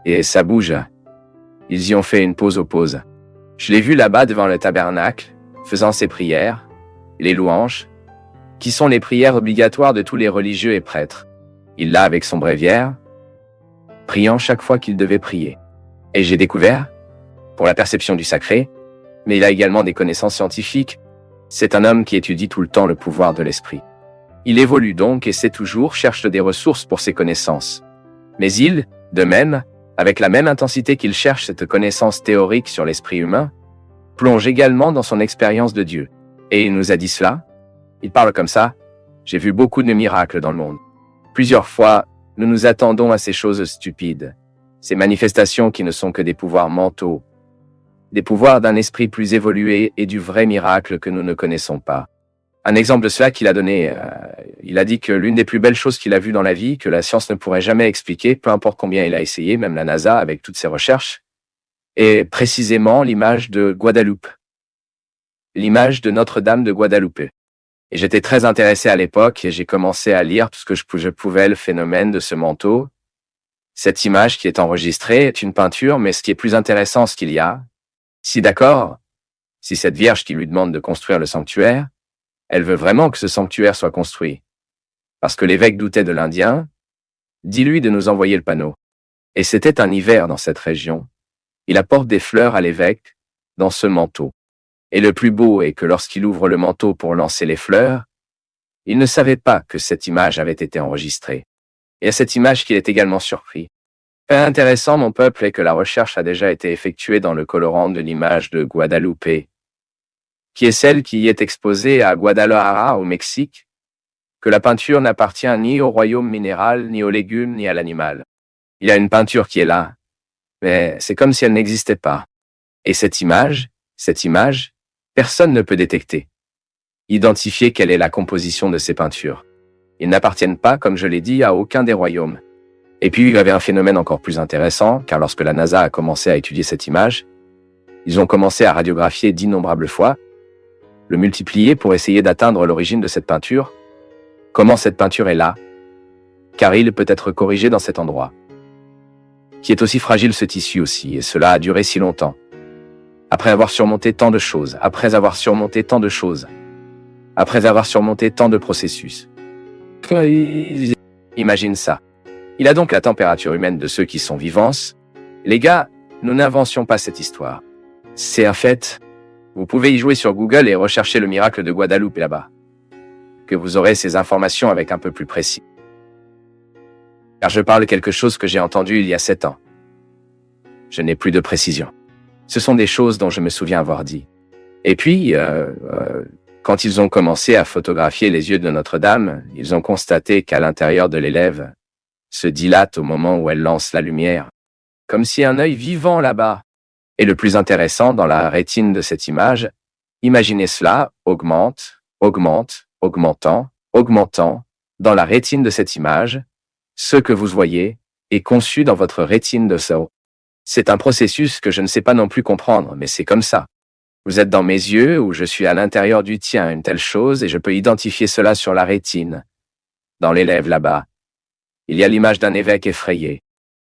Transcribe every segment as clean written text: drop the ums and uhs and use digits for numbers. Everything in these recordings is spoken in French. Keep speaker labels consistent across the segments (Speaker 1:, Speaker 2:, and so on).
Speaker 1: Et ça bouge. Ils y ont fait une pause aux pauses. Je l'ai vu là-bas devant le tabernacle, faisant ses prières, les louanges, qui sont les prières obligatoires de tous les religieux et prêtres. Il l'a avec son bréviaire, priant chaque fois qu'il devait prier. Et j'ai découvert, pour la perception du sacré, mais il a également des connaissances scientifiques. C'est un homme qui étudie tout le temps le pouvoir de l'esprit. Il évolue donc et sait toujours, cherche des ressources pour ses connaissances. Mais il, de même, avec la même intensité qu'il cherche cette connaissance théorique sur l'esprit humain, plonge également dans son expérience de Dieu. Et il nous a dit cela. Il parle comme ça. J'ai vu beaucoup de miracles dans le monde. Plusieurs fois, nous nous attendons à ces choses stupides, ces manifestations qui ne sont que des pouvoirs mentaux, des pouvoirs d'un esprit plus évolué et du vrai miracle que nous ne connaissons pas. Un exemple de cela qu'il a donné, il a dit que l'une des plus belles choses qu'il a vues dans la vie, que la science ne pourrait jamais expliquer, peu importe combien il a essayé, même la NASA avec toutes ses recherches, est précisément l'image de Guadeloupe, l'image de Notre-Dame de Guadeloupe. Et j'étais très intéressé à l'époque et j'ai commencé à lire tout ce que je pouvais le phénomène de ce manteau. Cette image qui est enregistrée est une peinture, mais ce qui est plus intéressant, ce qu'il y a, si d'accord, si cette Vierge qui lui demande de construire le sanctuaire, elle veut vraiment que ce sanctuaire soit construit. Parce que l'évêque doutait de l'Indien, dis-lui de nous envoyer le panneau. Et c'était un hiver dans cette région. Il apporte des fleurs à l'évêque dans ce manteau. Et le plus beau est que lorsqu'il ouvre le manteau pour lancer les fleurs, il ne savait pas que cette image avait été enregistrée. Et à cette image qu'il est également surpris. Fait intéressant, mon peuple, est que la recherche a déjà été effectuée dans le colorant de l'image de Guadeloupe, qui est celle qui y est exposée à Guadalajara, au Mexique, que la peinture n'appartient ni au royaume minéral, ni aux légumes, ni à l'animal. Il y a une peinture qui est là, mais c'est comme si elle n'existait pas. Et cette image, personne ne peut détecter. Identifier quelle est la composition de ces peintures. Ils n'appartiennent pas, comme je l'ai dit, à aucun des royaumes. Et puis, il y avait un phénomène encore plus intéressant, car lorsque la NASA a commencé à étudier cette image, ils ont commencé à radiographier d'innombrables fois, le multiplier pour essayer d'atteindre l'origine de cette peinture. Comment cette peinture est là, car il peut être corrigé dans cet endroit. Qui est aussi fragile ce tissu aussi, et cela a duré si longtemps. Après avoir surmonté tant de choses, après avoir surmonté tant de processus. Imagine ça. Il a donc la température humaine de ceux qui sont vivants. Les gars, nous n'inventions pas cette histoire. C'est un fait. Vous pouvez y jouer sur Google et rechercher le miracle de Guadeloupe là-bas. Que vous aurez ces informations avec un peu plus précis. Car je parle de quelque chose que j'ai entendu il y a 7 ans. Je n'ai plus de précision. Ce sont des choses dont je me souviens avoir dit. Et puis, quand ils ont commencé à photographier les yeux de Notre-Dame, ils ont constaté qu'à l'intérieur de l'élève se dilate au moment où elle lance la lumière. Comme si un œil vivant là-bas. Et le plus intéressant dans la rétine de cette image, imaginez cela, augmentant, dans la rétine de cette image, ce que vous voyez est conçu dans votre rétine de cerveau. C'est un processus que je ne sais pas non plus comprendre, mais c'est comme ça. Vous êtes dans mes yeux ou je suis à l'intérieur du tien, une telle chose, et je peux identifier cela sur la rétine. Dans l'élève là-bas, il y a l'image d'un évêque effrayé.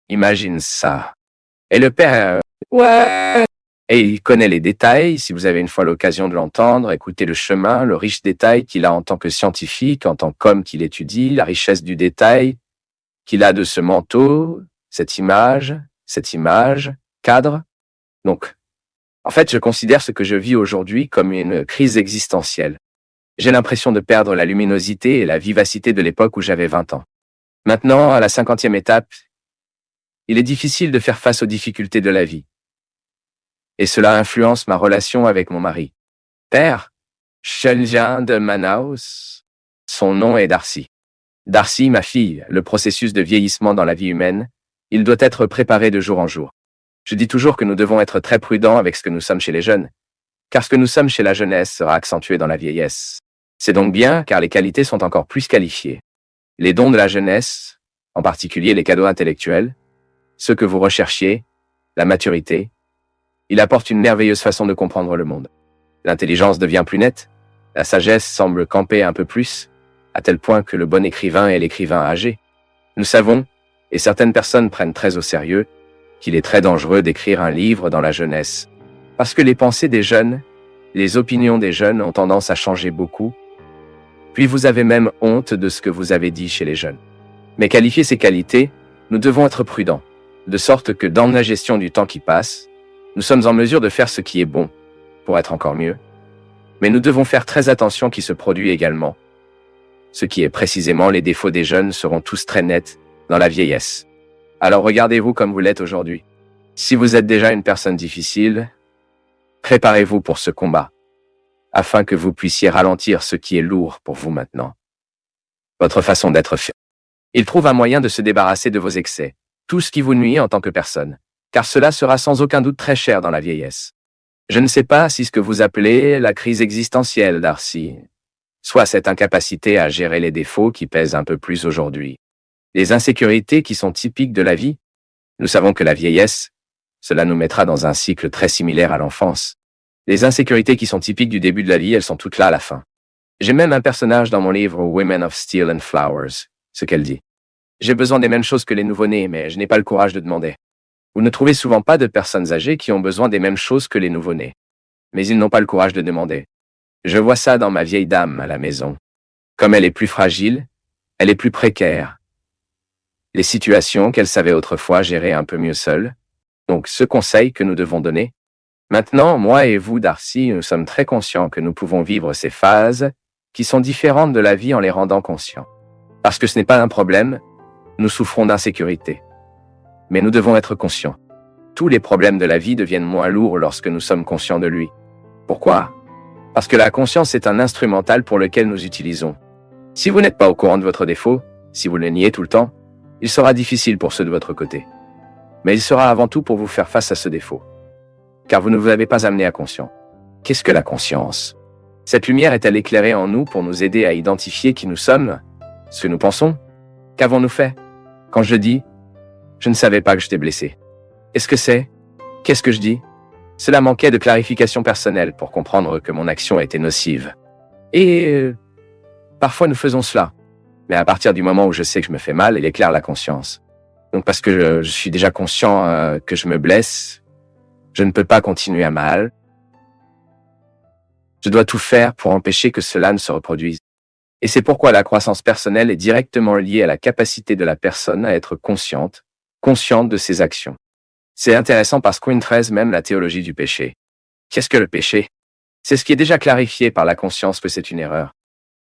Speaker 1: Imagine ça. Et le père... Ouais. Et il connaît les détails, si vous avez une fois l'occasion de l'entendre, écoutez le chemin, le riche détail qu'il a en tant que scientifique, en tant qu'homme qu'il étudie, la richesse du détail qu'il a de ce manteau, cette image, cadre. Donc, en fait, je considère ce que je vis aujourd'hui comme une crise existentielle. J'ai l'impression de perdre la luminosité et la vivacité de l'époque où j'avais 20 ans. Maintenant, à la 50e étape, il est difficile de faire face aux difficultés de la vie. Et cela influence ma relation avec mon mari. Père, je viens de Manaus. Son nom est Darcy. Darcy, ma fille, le processus de vieillissement dans la vie humaine, il doit être préparé de jour en jour. Je dis toujours que nous devons être très prudents avec ce que nous sommes chez les jeunes, car ce que nous sommes chez la jeunesse sera accentué dans la vieillesse. C'est donc bien, car les qualités sont encore plus qualifiées. Les dons de la jeunesse, en particulier les cadeaux intellectuels, ce que vous recherchiez, la maturité, il apporte une merveilleuse façon de comprendre le monde. L'intelligence devient plus nette, la sagesse semble camper un peu plus, à tel point que le bon écrivain est l'écrivain âgé. Nous savons, et certaines personnes prennent très au sérieux, qu'il est très dangereux d'écrire un livre dans la jeunesse. Parce que les pensées des jeunes, les opinions des jeunes ont tendance à changer beaucoup. Puis vous avez même honte de ce que vous avez dit chez les jeunes. Mais qualifier ces qualités, nous devons être prudents, de sorte que dans la gestion du temps qui passe, nous sommes en mesure de faire ce qui est bon, pour être encore mieux. Mais nous devons faire très attention qui se produit également. Ce qui est précisément les défauts des jeunes seront tous très nets dans la vieillesse. Alors regardez-vous comme vous l'êtes aujourd'hui. Si vous êtes déjà une personne difficile, préparez-vous pour ce combat, afin que vous puissiez ralentir ce qui est lourd pour vous maintenant. Votre façon d'être fière. Il trouve un moyen de se débarrasser de vos excès, tout ce qui vous nuit en tant que personne, car cela sera sans aucun doute très cher dans la vieillesse. Je ne sais pas si ce que vous appelez la crise existentielle, Darcy, soit cette incapacité à gérer les défauts qui pèsent un peu plus aujourd'hui. Les insécurités qui sont typiques de la vie. Nous savons que la vieillesse, cela nous mettra dans un cycle très similaire à l'enfance. Les insécurités qui sont typiques du début de la vie, elles sont toutes là à la fin. J'ai même un personnage dans mon livre Women of Steel and Flowers, ce qu'elle dit. J'ai besoin des mêmes choses que les nouveau-nés, mais je n'ai pas le courage de demander. Vous ne trouvez souvent pas de personnes âgées qui ont besoin des mêmes choses que les nouveau-nés. Mais ils n'ont pas le courage de demander. Je vois ça dans ma vieille dame à la maison. Comme elle est plus fragile, elle est plus précaire. Les situations qu'elle savait autrefois gérer un peu mieux seule. Donc, ce conseil que nous devons donner. Maintenant, moi et vous, Darcy, nous sommes très conscients que nous pouvons vivre ces phases qui sont différentes de la vie en les rendant conscients. Parce que ce n'est pas un problème, nous souffrons d'insécurité. Mais nous devons être conscients. Tous les problèmes de la vie deviennent moins lourds lorsque nous sommes conscients de lui. Pourquoi? Parce que la conscience est un instrumental pour lequel nous utilisons. Si vous n'êtes pas au courant de votre défaut, si vous le niez tout le temps, il sera difficile pour ceux de votre côté. Mais il sera avant tout pour vous faire face à ce défaut. Car vous ne vous avez pas amené à conscient. Qu'est-ce que la conscience? Cette lumière est-elle éclairée en nous pour nous aider à identifier qui nous sommes, ce que nous pensons? Qu'avons-nous fait? Quand je dis « Je ne savais pas que je t'ai blessé ». Est-ce que c'est? Qu'est-ce que je dis? Cela manquait de clarification personnelle pour comprendre que mon action était nocive. Et parfois nous faisons cela. Mais à partir du moment où je sais que je me fais mal, il éclaire la conscience. Donc parce que je suis déjà conscient que je me blesse, je ne peux pas continuer à mal. Je dois tout faire pour empêcher que cela ne se reproduise. Et c'est pourquoi la croissance personnelle est directement liée à la capacité de la personne à être consciente de ses actions. C'est intéressant parce qu'on traite même la théologie du péché. Qu'est-ce que le péché? C'est ce qui est déjà clarifié par la conscience que c'est une erreur.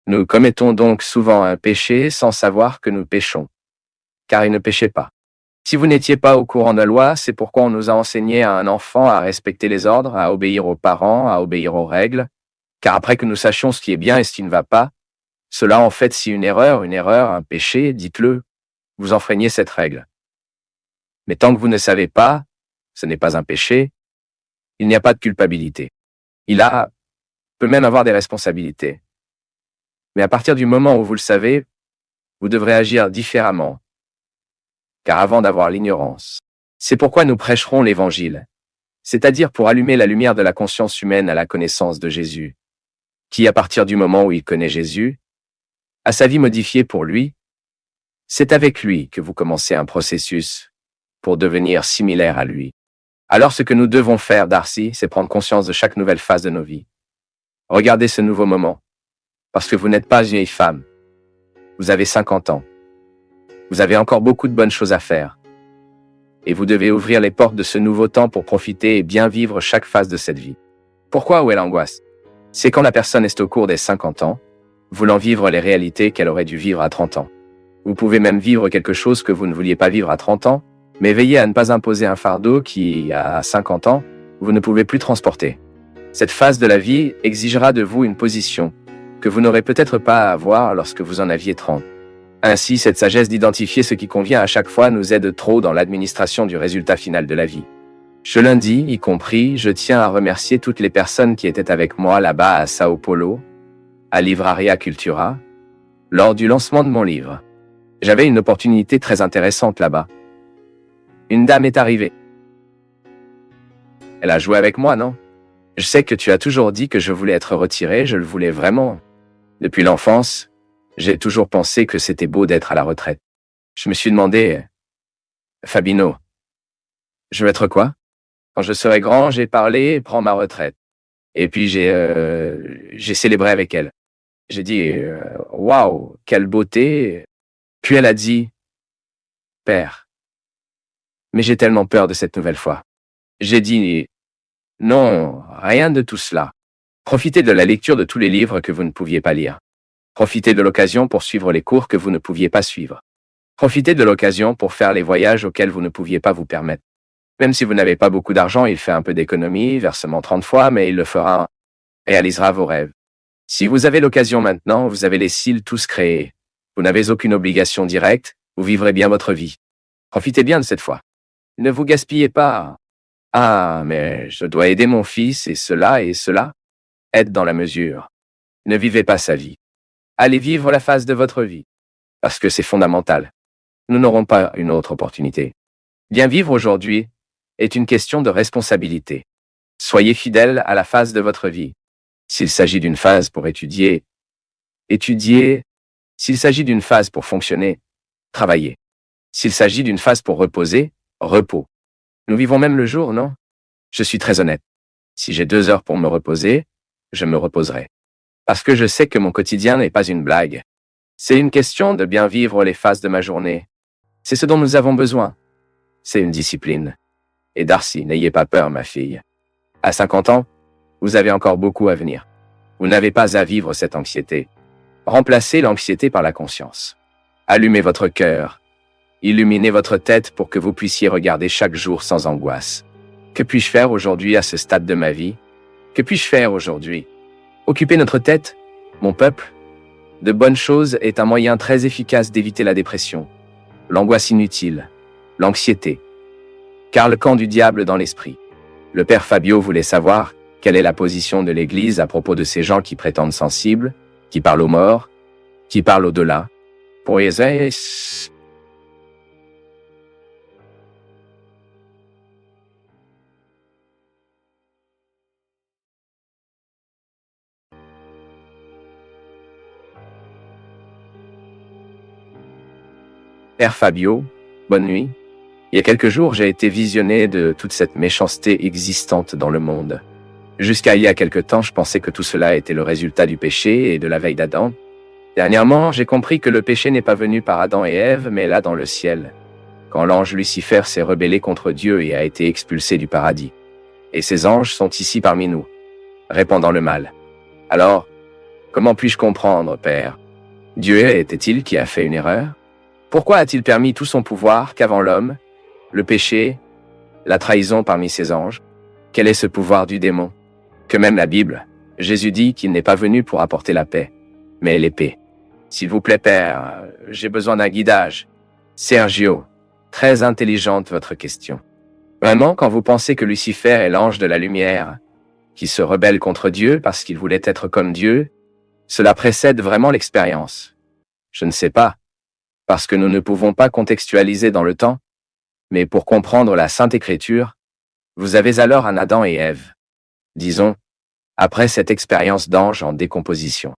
Speaker 1: Nous commettons donc souvent un péché sans savoir que nous péchons, car il ne péchait pas. Si vous n'étiez pas au courant de la loi, c'est pourquoi on nous a enseigné à un enfant à respecter les ordres, à obéir aux parents, à obéir aux règles, car après que nous sachions ce qui est bien et ce qui ne va pas, cela en fait si une erreur, un péché, dites-le, vous enfreignez cette règle. Mais tant que vous ne savez pas, ce n'est pas un péché, il n'y a pas de culpabilité. Peut même avoir des responsabilités. Mais à partir du moment où vous le savez, vous devrez agir différemment. Car avant d'avoir l'ignorance, c'est pourquoi nous prêcherons l'évangile, c'est-à-dire pour allumer la lumière de la conscience humaine à la connaissance de Jésus, qui à partir du moment où il connaît Jésus, a sa vie modifiée pour lui, c'est avec lui que vous commencez un processus pour devenir similaire à lui. Alors ce que nous devons faire, Darcy, c'est prendre conscience de chaque nouvelle phase de nos vies. Regardez ce nouveau moment, parce que vous n'êtes pas une vieille femme. Vous avez 50 ans. Vous avez encore beaucoup de bonnes choses à faire. Et vous devez ouvrir les portes de ce nouveau temps pour profiter et bien vivre chaque phase de cette vie. Pourquoi où est l'angoisse? C'est quand la personne est au cours des 50 ans, voulant vivre les réalités qu'elle aurait dû vivre à 30 ans. Vous pouvez même vivre quelque chose que vous ne vouliez pas vivre à 30 ans, mais veillez à ne pas imposer un fardeau qui, à 50 ans, vous ne pouvez plus transporter. Cette phase de la vie exigera de vous une position que vous n'aurez peut-être pas à avoir lorsque vous en aviez 30. Ainsi, cette sagesse d'identifier ce qui convient à chaque fois nous aide trop dans l'administration du résultat final de la vie. Ce lundi, y compris, je tiens à remercier toutes les personnes qui étaient avec moi là-bas à Sao Paulo, à Livraria Cultura, lors du lancement de mon livre. J'avais une opportunité très intéressante là-bas. Une dame est arrivée. Elle a joué avec moi, non? Je sais que tu as toujours dit que je voulais être retiré, je le voulais vraiment. Depuis l'enfance, j'ai toujours pensé que c'était beau d'être à la retraite. Je me suis demandé, Fabino, Je veux être quoi? Quand je serai grand, j'ai parlé, prends ma retraite. Et puis j'ai célébré avec elle. J'ai dit, waouh, quelle beauté. Puis elle a dit, Père, mais j'ai tellement peur de cette nouvelle fois. J'ai dit, non, rien de tout cela. Profitez de la lecture de tous les livres que vous ne pouviez pas lire. Profitez de l'occasion pour suivre les cours que vous ne pouviez pas suivre. Profitez de l'occasion pour faire les voyages auxquels vous ne pouviez pas vous permettre. Même si vous n'avez pas beaucoup d'argent, il fait un peu d'économie, versement 30 fois, mais il le fera, réalisera vos rêves. Si vous avez l'occasion maintenant, vous avez les cils tous créés. Vous n'avez aucune obligation directe, vous vivrez bien votre vie. Profitez bien de cette fois. Ne vous gaspillez pas. Ah, mais je dois aider mon fils et cela et cela. Aide dans la mesure. Ne vivez pas sa vie. Allez vivre la phase de votre vie. Parce que c'est fondamental. Nous n'aurons pas une autre opportunité. Bien vivre aujourd'hui est une question de responsabilité. Soyez fidèle à la phase de votre vie. S'il s'agit d'une phase pour étudier, étudiez. S'il s'agit d'une phase pour fonctionner, travaillez. S'il s'agit d'une phase pour reposer, repos. Nous vivons même le jour, non? Je suis très honnête. Si j'ai 2 heures pour me reposer, je me reposerai. Parce que je sais que mon quotidien n'est pas une blague. C'est une question de bien vivre les phases de ma journée. C'est ce dont nous avons besoin. C'est une discipline. Et Darcy, n'ayez pas peur, ma fille. À 50 ans, vous avez encore beaucoup à venir. Vous n'avez pas à vivre cette anxiété. Remplacez l'anxiété par la conscience. Allumez votre cœur. Illuminez votre tête pour que vous puissiez regarder chaque jour sans angoisse. Que puis-je faire aujourd'hui à ce stade de ma vie? Que puis-je faire aujourd'hui? Occuper notre tête, mon peuple, de bonnes choses est un moyen très efficace d'éviter la dépression, l'angoisse inutile, l'anxiété. Car le camp du diable dans l'esprit. Le père Fabio voulait savoir quelle est la position de l'Église à propos de ces gens qui prétendent sensibles, qui parlent aux morts, qui parlent au-delà. Pour Isaïe, Père Fabio, bonne nuit. Il y a quelques jours, j'ai été visionné de toute cette méchanceté existante dans le monde. Jusqu'à il y a quelque temps, je pensais que tout cela était le résultat du péché et de la veille d'Adam. Dernièrement, j'ai compris que le péché n'est pas venu par Adam et Ève, mais là dans le ciel, quand l'ange Lucifer s'est rebellé contre Dieu et a été expulsé du paradis. Et ces anges sont ici parmi nous, répandant le mal. Alors, comment puis-je comprendre, Père? Dieu était-il qui a fait une erreur? Pourquoi a-t-il permis tout son pouvoir qu'avant l'homme, le péché, la trahison parmi ses anges? Quel est ce pouvoir du démon? Que même la Bible, Jésus dit qu'il n'est pas venu pour apporter la paix, mais l'épée. S'il vous plaît, Père, j'ai besoin d'un guidage. Sergio, très intelligente votre question. Vraiment, quand vous pensez que Lucifer est l'ange de la lumière, qui se rebelle contre Dieu parce qu'il voulait être comme Dieu, cela précède vraiment l'expérience. Je ne sais pas, parce que nous ne pouvons pas contextualiser dans le temps, mais pour comprendre la Sainte Écriture, vous avez alors un Adam et Ève, disons, après cette expérience d'ange en décomposition.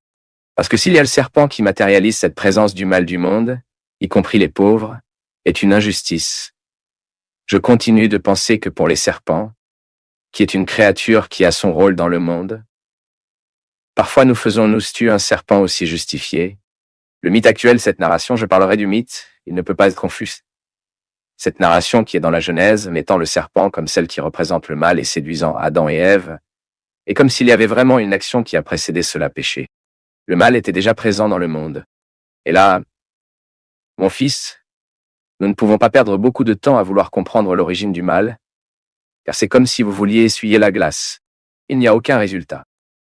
Speaker 1: Parce que s'il y a le serpent qui matérialise cette présence du mal du monde, y compris les pauvres, est une injustice. Je continue de penser que pour les serpents, qui est une créature qui a son rôle dans le monde, parfois nous faisons nous tuer un serpent aussi justifié. Le mythe actuel, cette narration, je parlerai du mythe, il ne peut pas être confus. Cette narration qui est dans la Genèse, mettant le serpent comme celle qui représente le mal et séduisant Adam et Ève, est comme s'il y avait vraiment une action qui a précédé cela péché. Le mal était déjà présent dans le monde. Et là, mon fils, nous ne pouvons pas perdre beaucoup de temps à vouloir comprendre l'origine du mal, car c'est comme si vous vouliez essuyer la glace. Il n'y a aucun résultat.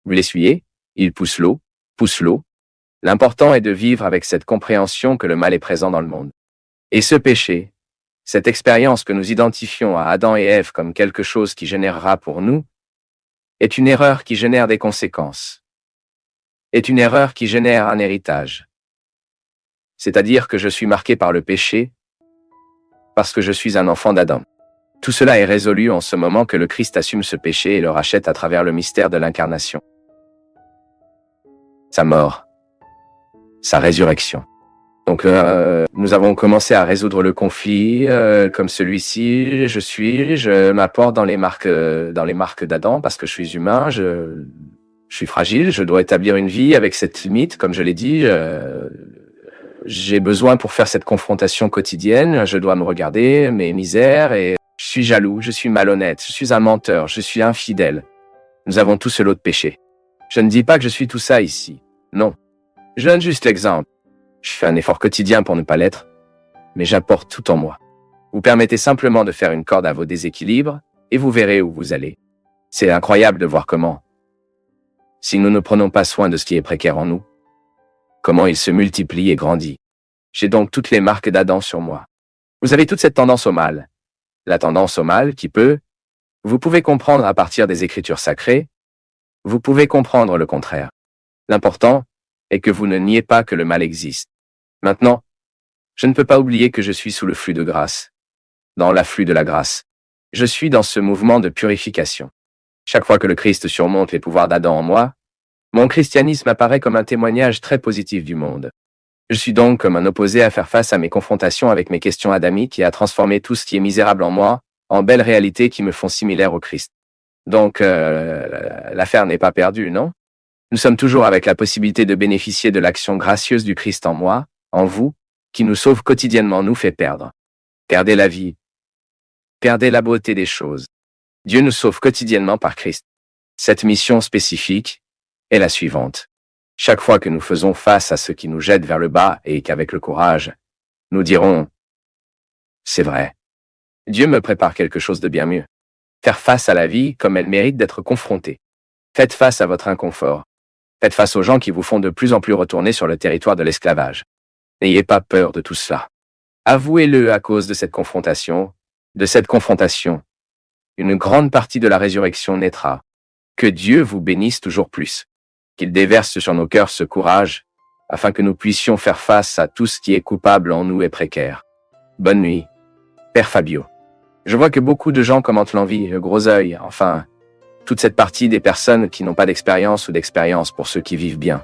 Speaker 1: Vous l'essuyez, il pousse l'eau. L'important est de vivre avec cette compréhension que le mal est présent dans le monde. Et ce péché, cette expérience que nous identifions à Adam et Ève comme quelque chose qui générera pour nous, est une erreur qui génère des conséquences. Est une erreur qui génère un héritage. C'est-à-dire que je suis marqué par le péché parce que je suis un enfant d'Adam. Tout cela est résolu en ce moment que le Christ assume ce péché et le rachète à travers le mystère de l'incarnation. Sa mort, sa résurrection. Donc, nous avons commencé à résoudre le conflit comme celui-ci. Je m'apporte dans les marques d'Adam parce que je suis humain, je suis fragile, je dois établir une vie avec cette limite, comme je l'ai dit. J'ai besoin pour faire cette confrontation quotidienne, je dois me regarder, mes misères, et je suis jaloux, je suis malhonnête, je suis un menteur, je suis infidèle. Nous avons tous ce lot de péchés. Je ne dis pas que je suis tout ça ici. Non. Je donne juste l'exemple. Je fais un effort quotidien pour ne pas l'être, mais j'apporte tout en moi. Vous permettez simplement de faire une corde à vos déséquilibres, et vous verrez où vous allez. C'est incroyable de voir comment, si nous ne prenons pas soin de ce qui est précaire en nous, comment il se multiplie et grandit. J'ai donc toutes les marques d'Adam sur moi. Vous avez toute cette tendance au mal. La tendance au mal qui vous pouvez comprendre à partir des Écritures sacrées, vous pouvez comprendre le contraire. L'important est que vous ne niez pas que le mal existe. Maintenant, je ne peux pas oublier que je suis sous le flux de grâce, dans l'afflux de la grâce. Je suis dans ce mouvement de purification. Chaque fois que le Christ surmonte les pouvoirs d'Adam en moi, mon christianisme apparaît comme un témoignage très positif du monde. Je suis donc comme un opposé à faire face à mes confrontations avec mes questions adamiques et à transformer tout ce qui est misérable en moi en belles réalités qui me font similaire au Christ. Donc, l'affaire n'est pas perdue, non? Nous sommes toujours avec la possibilité de bénéficier de l'action gracieuse du Christ en moi, en vous, qui nous sauve quotidiennement, nous fait perdre. Perdez la vie. Perdez la beauté des choses. Dieu nous sauve quotidiennement par Christ. Cette mission spécifique est la suivante. Chaque fois que nous faisons face à ce qui nous jette vers le bas et qu'avec le courage, nous dirons « C'est vrai. Dieu me prépare quelque chose de bien mieux. » Faire face à la vie comme elle mérite d'être confrontée. Faites face à votre inconfort. Faites face aux gens qui vous font de plus en plus retourner sur le territoire de l'esclavage. N'ayez pas peur de tout cela. Avouez-le à cause de cette confrontation. Une grande partie de la résurrection naîtra. Que Dieu vous bénisse toujours plus. Qu'il déverse sur nos cœurs ce courage, afin que nous puissions faire face à tout ce qui est coupable en nous et précaire. Bonne nuit. Père Fabio. Je vois que beaucoup de gens commentent l'envie, le gros œil, enfin, toute cette partie des personnes qui n'ont pas d'expérience ou d'expérience pour ceux qui vivent bien.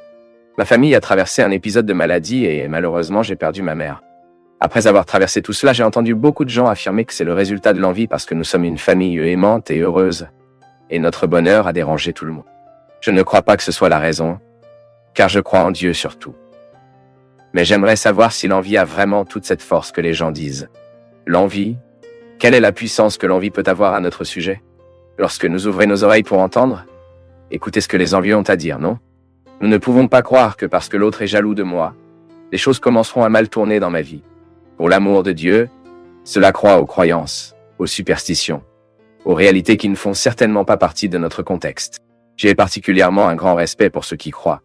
Speaker 1: Ma famille a traversé un épisode de maladie et malheureusement j'ai perdu ma mère. Après avoir traversé tout cela, j'ai entendu beaucoup de gens affirmer que c'est le résultat de l'envie parce que nous sommes une famille aimante et heureuse, et notre bonheur a dérangé tout le monde. Je ne crois pas que ce soit la raison, car je crois en Dieu surtout. Mais j'aimerais savoir si l'envie a vraiment toute cette force que les gens disent. L'envie, quelle est la puissance que l'envie peut avoir à notre sujet? Lorsque nous ouvrons nos oreilles pour entendre, écoutez ce que les envieux ont à dire, non? Nous ne pouvons pas croire que parce que l'autre est jaloux de moi, les choses commenceront à mal tourner dans ma vie. Pour l'amour de Dieu, cela croit aux croyances, aux superstitions, aux réalités qui ne font certainement pas partie de notre contexte. J'ai particulièrement un grand respect pour ceux qui croient,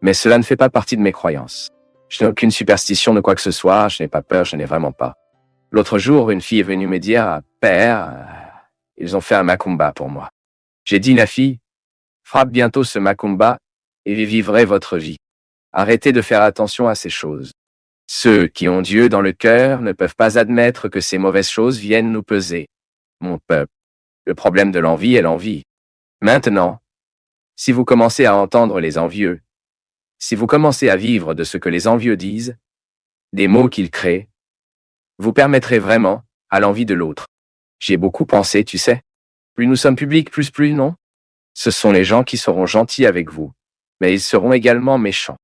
Speaker 1: mais cela ne fait pas partie de mes croyances. Je n'ai aucune superstition de quoi que ce soit, je n'ai pas peur, je n'ai vraiment pas. L'autre jour, une fille est venue me dire « Père, ils ont fait un macumba pour moi. » J'ai dit « La fille, frappe bientôt ce macumba et vous vivrez votre vie. Arrêtez de faire attention à ces choses. Ceux qui ont Dieu dans le cœur ne peuvent pas admettre que ces mauvaises choses viennent nous peser. Mon peuple, le problème de l'envie est l'envie. Maintenant, si vous commencez à entendre les envieux, si vous commencez à vivre de ce que les envieux disent, des mots qu'ils créent, vous permettrez vraiment à l'envie de l'autre. J'y ai beaucoup pensé, tu sais. Plus nous sommes publics, plus, non? Ce sont les gens qui seront gentils avec vous, mais ils seront également méchants.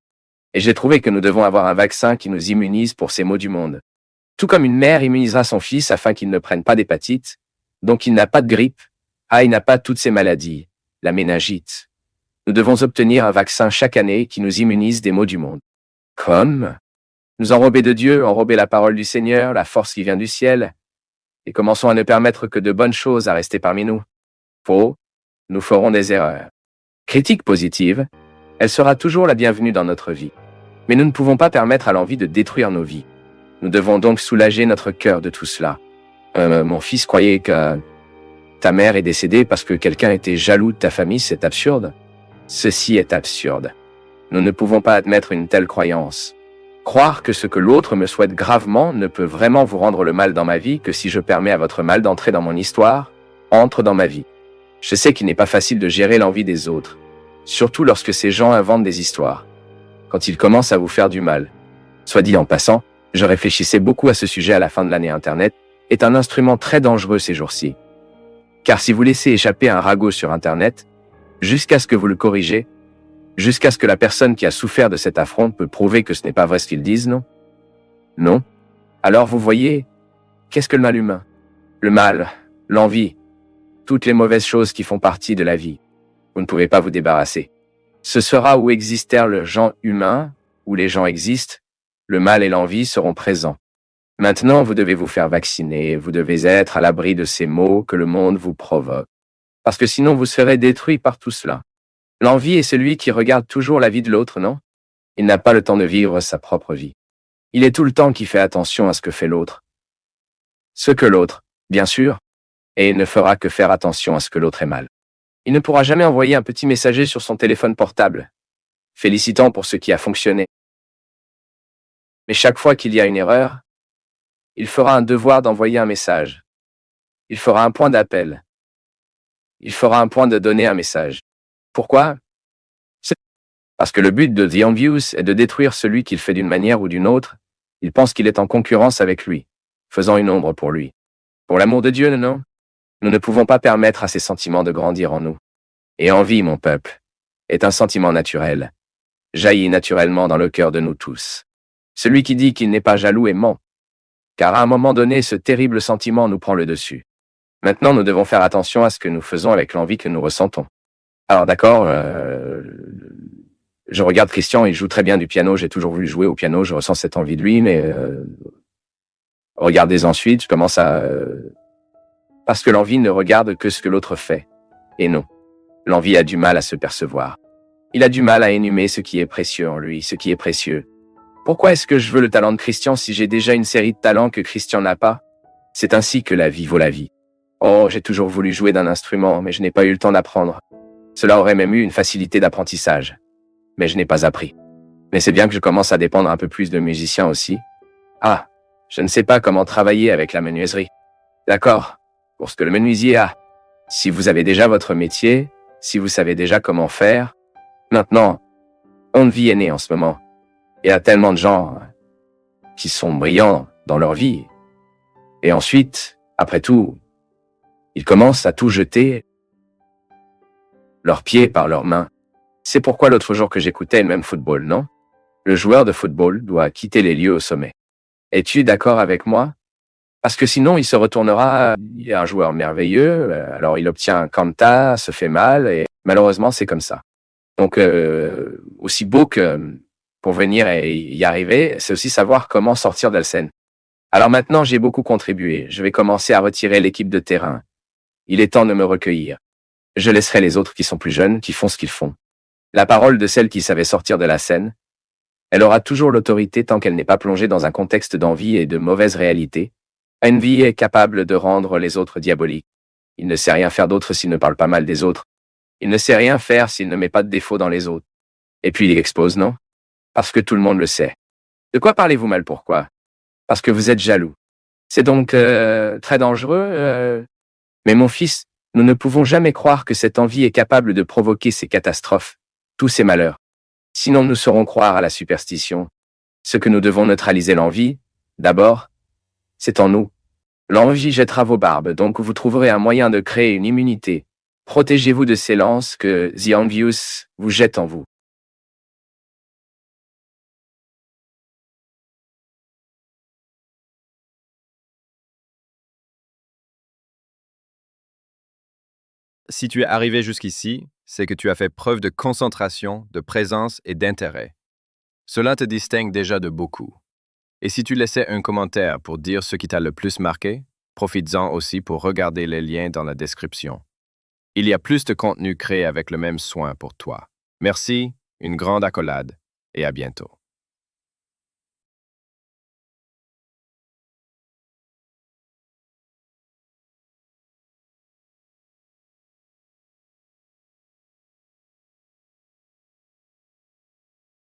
Speaker 1: Et j'ai trouvé que nous devons avoir un vaccin qui nous immunise pour ces maux du monde. Tout comme une mère immunisera son fils afin qu'il ne prenne pas d'hépatite, donc il n'a pas de grippe, il n'a pas toutes ces maladies, la méningite. Nous devons obtenir un vaccin chaque année qui nous immunise des maux du monde. Comme nous enrober de Dieu, enrober la parole du Seigneur, la force qui vient du ciel, et commençons à ne permettre que de bonnes choses à rester parmi nous. Faux, nous ferons des erreurs. Critique positive, elle sera toujours la bienvenue dans notre vie. Mais nous ne pouvons pas permettre à l'envie de détruire nos vies. Nous devons donc soulager notre cœur de tout cela. Mon fils croyait que ta mère est décédée parce que quelqu'un était jaloux de ta famille, c'est absurde. Ceci est absurde. Nous ne pouvons pas admettre une telle croyance. Croire que ce que l'autre me souhaite gravement ne peut vraiment vous rendre le mal dans ma vie que si je permets à votre mal d'entrer dans mon histoire, entre dans ma vie. Je sais qu'il n'est pas facile de gérer l'envie des autres, surtout lorsque ces gens inventent des histoires. Quand ils commencent à vous faire du mal, Soit dit en passant, je réfléchissais beaucoup à ce sujet à la fin de l'année Internet, est un instrument très dangereux ces jours-ci. Car si vous laissez échapper un ragot sur Internet, jusqu'à ce que vous le corrigez, jusqu'à ce que la personne qui a souffert de cet affront peut prouver que ce n'est pas vrai ce qu'ils disent, non? Non? Alors vous voyez, qu'est-ce que le mal humain? Le mal, l'envie, toutes les mauvaises choses qui font partie de la vie. Vous ne pouvez pas vous débarrasser. Ce sera où existèrent le genre humain, où les gens existent, le mal et l'envie seront présents. Maintenant, vous devez vous faire vacciner, vous devez être à l'abri de ces maux que le monde vous provoque. Parce que sinon vous serez détruit par tout cela. L'envie est celui qui regarde toujours la vie de l'autre, non? Il n'a pas le temps de vivre sa propre vie. Il est tout le temps qui fait attention à ce que fait l'autre. Ce que l'autre, bien sûr, et il ne fera que faire attention à ce que l'autre est mal. Il ne pourra jamais envoyer un petit messager sur son téléphone portable, félicitant pour ce qui a fonctionné. Mais chaque fois qu'il y a une erreur, il fera un devoir d'envoyer un message. Il fera un point d'appel. Il fera un point de donner un message. Pourquoi? C'est parce que le but de The Envious est de détruire celui qu'il fait d'une manière ou d'une autre. Il pense qu'il est en concurrence avec lui, faisant une ombre pour lui. Pour l'amour de Dieu, non? Nous ne pouvons pas permettre à ces sentiments de grandir en nous. Et envie, mon peuple, est un sentiment naturel, jaillit naturellement dans le cœur de nous tous. Celui qui dit qu'il n'est pas jaloux est ment, car à un moment donné, ce terrible sentiment nous prend le dessus. Maintenant, nous devons faire attention à ce que nous faisons avec l'envie que nous ressentons. Alors d'accord, je regarde Christian, il joue très bien du piano, j'ai toujours voulu jouer au piano, je ressens cette envie de lui, mais regardez ensuite, je commence à... parce que l'envie ne regarde que ce que l'autre fait. Et non, l'envie a du mal à se percevoir. Il a du mal à énumer ce qui est précieux en lui, ce qui est précieux. Pourquoi est-ce que je veux le talent de Christian si j'ai déjà une série de talents que Christian n'a pas? C'est ainsi que la vie vaut la vie. Oh, j'ai toujours voulu jouer d'un instrument, mais je n'ai pas eu le temps d'apprendre. Cela aurait même eu une facilité d'apprentissage. Mais je n'ai pas appris. Mais c'est bien que je commence à dépendre un peu plus de musiciens aussi. Ah, je ne sais pas comment travailler avec la menuiserie. D'accord, pour ce que le menuisier a. Si vous avez déjà votre métier, si vous savez déjà comment faire, maintenant, Envie est né en ce moment. Il y a tellement de gens qui sont brillants dans leur vie. Et ensuite, après tout, ils commencent à tout jeter, leurs pieds par leurs mains. C'est pourquoi l'autre jour que j'écoutais le même football, non? Le joueur de football doit quitter les lieux au sommet. Es-tu d'accord avec moi? Parce que sinon, il se retournera, il est un joueur merveilleux, alors il obtient un Kanta, se fait mal, et malheureusement, c'est comme ça. Donc, aussi beau que pour venir et y arriver, c'est aussi savoir comment sortir de la scène. Alors maintenant, j'ai beaucoup contribué. Je vais commencer à retirer l'équipe de terrain. Il est temps de me recueillir. Je laisserai les autres qui sont plus jeunes, qui font ce qu'ils font. La parole de celle qui savait sortir de la scène, elle aura toujours l'autorité tant qu'elle n'est pas plongée dans un contexte d'envie et de mauvaise réalité. Envy est capable de rendre les autres diaboliques. Il ne sait rien faire d'autre s'il ne parle pas mal des autres. Il ne sait rien faire s'il ne met pas de défaut dans les autres. Et puis il expose, non? Parce que tout le monde le sait. De quoi parlez-vous mal, pourquoi? Parce que vous êtes jaloux. C'est donc très dangereux. Mais mon fils, nous ne pouvons jamais croire que cette envie est capable de provoquer ces catastrophes, tous ces malheurs. Sinon nous saurons croire à la superstition. Ce que nous devons neutraliser l'envie, d'abord, c'est en nous. L'envie jettera vos barbes, donc vous trouverez un moyen de créer une immunité. Protégez-vous de ces lances que The Envious vous jette en vous.
Speaker 2: Si tu es arrivé jusqu'ici, c'est que tu as fait preuve de concentration, de présence et d'intérêt. Cela te distingue déjà de beaucoup. Et si tu laissais un commentaire pour dire ce qui t'a le plus marqué, profites-en aussi pour regarder les liens dans la description. Il y a plus de contenu créé avec le même soin pour toi. Merci, une grande accolade et à bientôt.